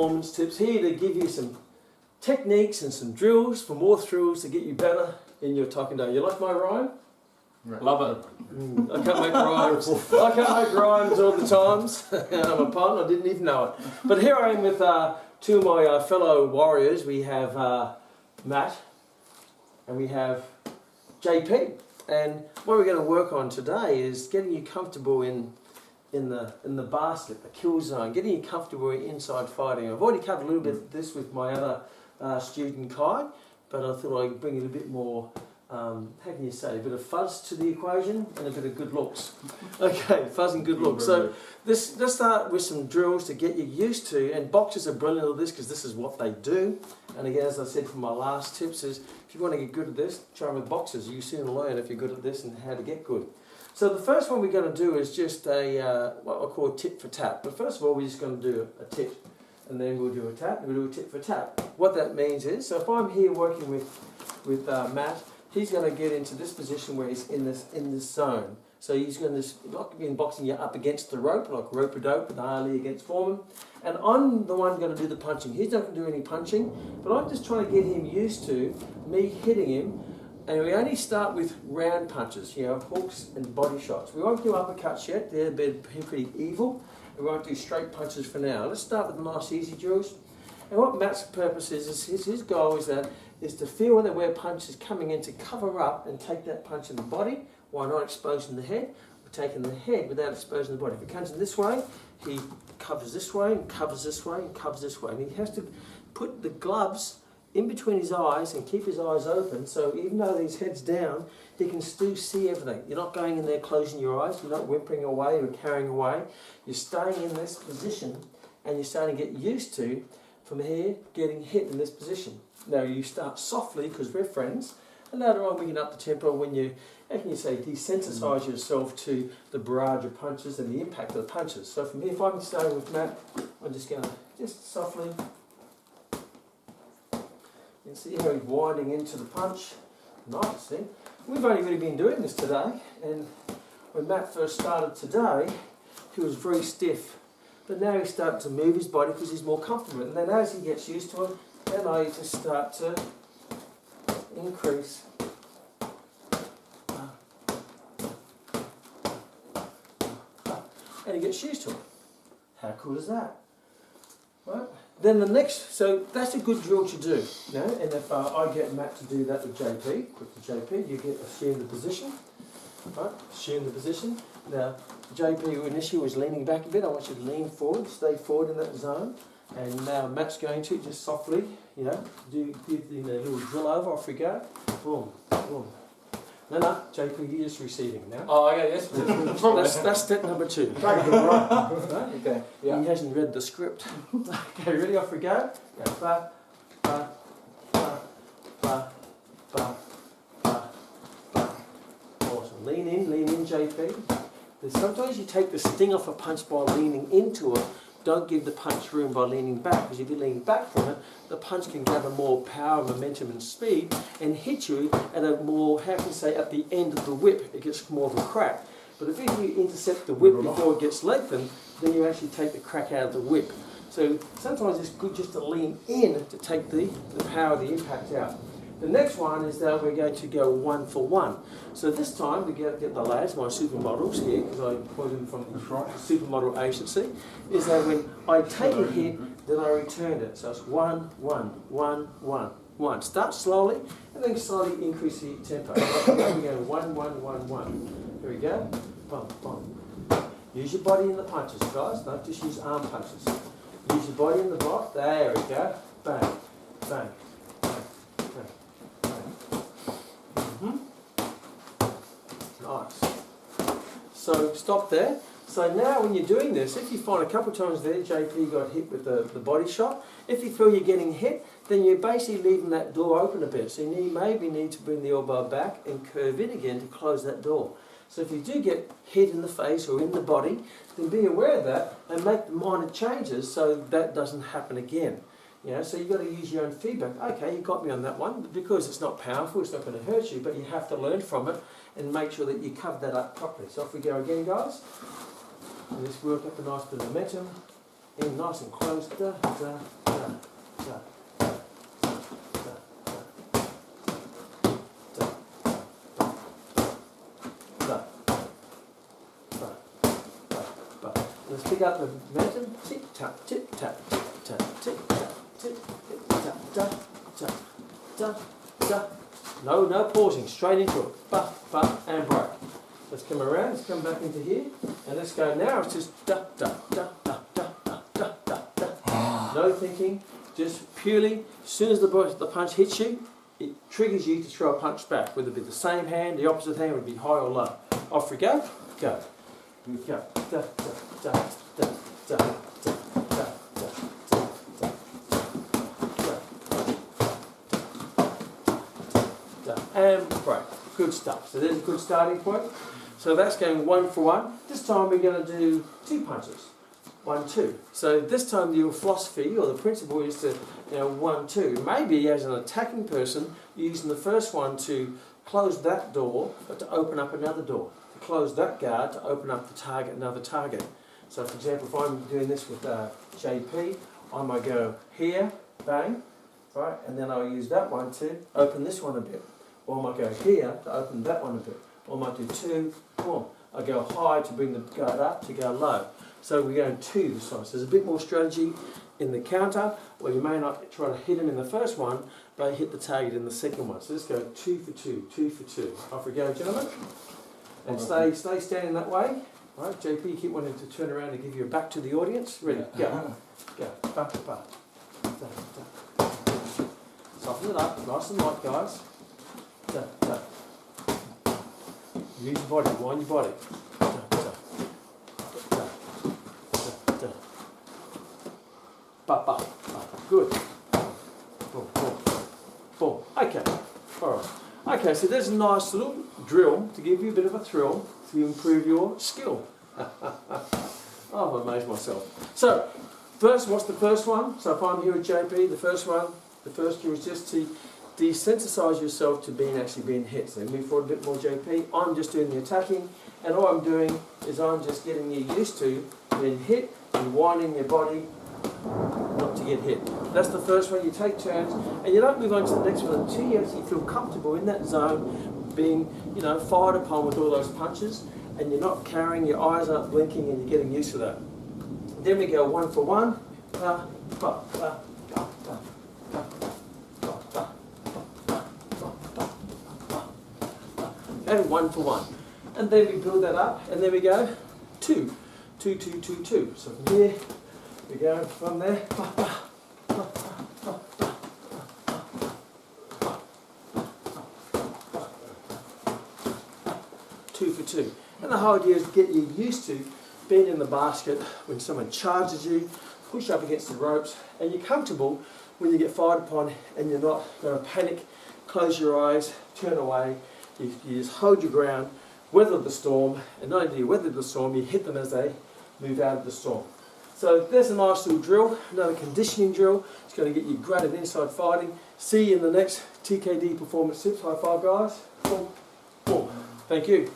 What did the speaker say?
performance tips here to give you some techniques and some drills for more thrills to get you better in your taekwondo. You like my rhyme? Right. Love it. I can't make rhymes. I can't make rhymes all the times. I'm a pun, I didn't even know it. But here I am with two of my fellow warriors. We have Matt and we have JP. And what we're going to work on today is getting you comfortable in the basket, the kill zone, getting you comfortable inside fighting. I've already covered a little bit of this with my other student Kai, but I thought I'd bring it a bit more, how can you say, a bit of fuzz to the equation and a bit of good looks. Okay, fuzz and good looks. So let's start with some drills to get you used to, and boxers are brilliant at this because this is what they do. And again, as I said from my last tips, is if you want to get good at this, try with boxers. You soon learn if you're good at this and how to get good. So the first one we're going to do is just a what I call tit for tat. But first of all, we're just going to do a tit, and then we'll do a tap, and we'll do a tit for tat. What that means is, so if I'm here working with Matt, he's going to get into this position where he's in this zone. So he's going to, like in boxing, you're up against the rope, like rope-a-dope with Ali against Foreman. And I'm the one going to do the punching. He's not going to do any punching, but I'm just trying to get him used to me hitting him. And we only start with round punches, you know, hooks and body shots. We won't do uppercuts yet, they're pretty evil. We won't do straight punches for now. Let's start with the nice easy drills. And what Matt's purpose is his goal is to feel that where punch is coming in to cover up and take that punch in the body while not exposing the head, or taking the head without exposing the body. If it comes in this way, he covers this way, and covers this way, and covers this way. And he has to put the gloves in between his eyes and keep his eyes open, so even though his head's down, he can still see everything. You're not going in there closing your eyes, you're not whimpering away or carrying away. You're staying in this position and you're starting to get used to, from here, getting hit in this position. Now you start softly because we're friends, and later on we can up the tempo when you, how can you say, desensitize yourself to the barrage of punches and the impact of the punches. So from here, if I'm starting with Matt, I'm just going to, just softly, you can see how he's winding into the punch. Nice, see? We've only really been doing this today, and when Matt first started today, he was very stiff. But now he's starting to move his body because he's more comfortable. And then as he gets used to it, then I just start to increase. And he gets used to it. How cool is that? Right? Then the next, so that's a good drill to do. You know? And if I get Matt to do that with JP, quick to JP, you get assume the position. Right? Assume the position. Now, JP initially was leaning back a bit. I want you to lean forward, stay forward in that zone. And now Matt's going to just softly, you know, give the little drill over, off we go. Boom, boom. No, JP, you're just receiving now. Oh, okay, yes. That's step number 2. Right? Okay. Yeah. He hasn't read the script. Okay, ready? Off we go. Go. Ba, ba, ba, ba, ba, ba, ba. Awesome. Lean in, JP. Sometimes you take the sting off a punch by leaning into it. Don't give the punch room by leaning back, because if you lean back from it, the punch can gather more power, momentum and speed and hit you at a more, how can you say, at the end of the whip, it gets more of a crack. But if you intercept the whip before it gets lengthened, then you actually take the crack out of the whip. So sometimes it's good just to lean in to take the power of the impact out. The next one is that we're going to go 1 for 1. So this time, we get the lads, my supermodels here, because I brought them from the supermodel agency, is that when I take a hit, then I return it. So it's 1, 1, 1, 1, 1. Start slowly, and then slowly increase the tempo. We're going 1, 1, 1, 1. Here we go. Bum, bum. Use your body in the punches, guys. Don't just use arm punches. Use your body in the block. There we go. Bang, bang. Nice. So stop there. So now when you're doing this, if you find a couple of times there JP got hit with the body shot, if you feel you're getting hit, then you're basically leaving that door open a bit. So you maybe need to bring the elbow back and curve in again to close that door. So if you do get hit in the face or in the body, then be aware of that and make minor changes so that doesn't happen again. You know, so you've got to use your own feedback. Okay, you got me on that one, but because it's not powerful, it's not going to hurt you, but you have to learn from it and make sure that you cover that up properly. So off we go again, guys. And let's work up a nice bit of momentum. in nice and close. Da, da, da, da, da, da, da, da, da. Let's pick up the momentum. Tick tap, tick tap, tick tap, tick tap, tick tap, da, da, da, da. No pausing, straight into it. Ba, ba, and break. Let's come around, let's come back into here, and let's go now. It's just da, da, da, da, da, da, da, da, da. No thinking, just purely, as soon as the punch hits you, it triggers you to throw a punch back, whether it be the same hand, the opposite hand would be high or low. Off we go, go. Go. Da, da, da, da, da, da, da, da, da, da, and break. Good stuff. So there's a good starting point. So that's going 1 for 1. This time we're going to do 2 punches. 1, 2. So this time your philosophy or the principle is to, 1, 2. Maybe as an attacking person, using the first one to close that door, but to open up another door. To close that guard to open up the target, another target. So for example, if I'm doing this with JP, I might go here, bang, right, and then I'll use that one to open this one a bit. Or I might go here to open that one a bit. Or I might do 2, boom. I go high to bring the guard up, to go low. So we're going 2 this time. So there's a bit more strategy in the counter, or you may not try to hit him in the first one, but hit the target in the second one. So let's go 2 for 2, 2 for 2. Off we go, gentlemen. And stay standing that way. Right, JP, you keep wanting to turn around and give your back to the audience. Ready, go. Go. Ba, ba. Da, da. Soften it up, nice and light, guys. Da, da. Use your body, wind your body. Da, da. Da, da, da. Ba, ba, ba. Good. Boom, boom, boom. Okay, alright. Okay, so there's a nice little drill to give you a bit of a thrill to improve your skill. Oh, I've amazed myself. So, first, what's the first one? So if I'm here with JP, the first drill is just to desensitize yourself to actually being hit. So move forward a bit more, JP. I'm just doing the attacking, and all I'm doing is I'm just getting you used to being hit and winding your body not to get hit. That's the first one. You take turns, and you don't move on to the next one until you actually feel comfortable in that zone, being fired upon with all those punches, and you're not carrying, your eyes aren't blinking, and you're getting used to that. Then we go 1 for 1. And 1 for 1. And then we build that up, and then we go 2, 2, 2, 2, 2. So from here, we go from there. 2 for 2. And the whole idea is to get you used to being in the basket when someone charges you, push up against the ropes, and you're comfortable when you get fired upon and you're not going to panic, close your eyes, turn away. You just hold your ground, weather the storm, and not only do you weather the storm, you hit them as they move out of the storm. So there's a nice little drill, another conditioning drill. It's going to get you great at inside fighting. See you in the next TKD Performance Tips. High five, guys. Boom, boom. Thank you.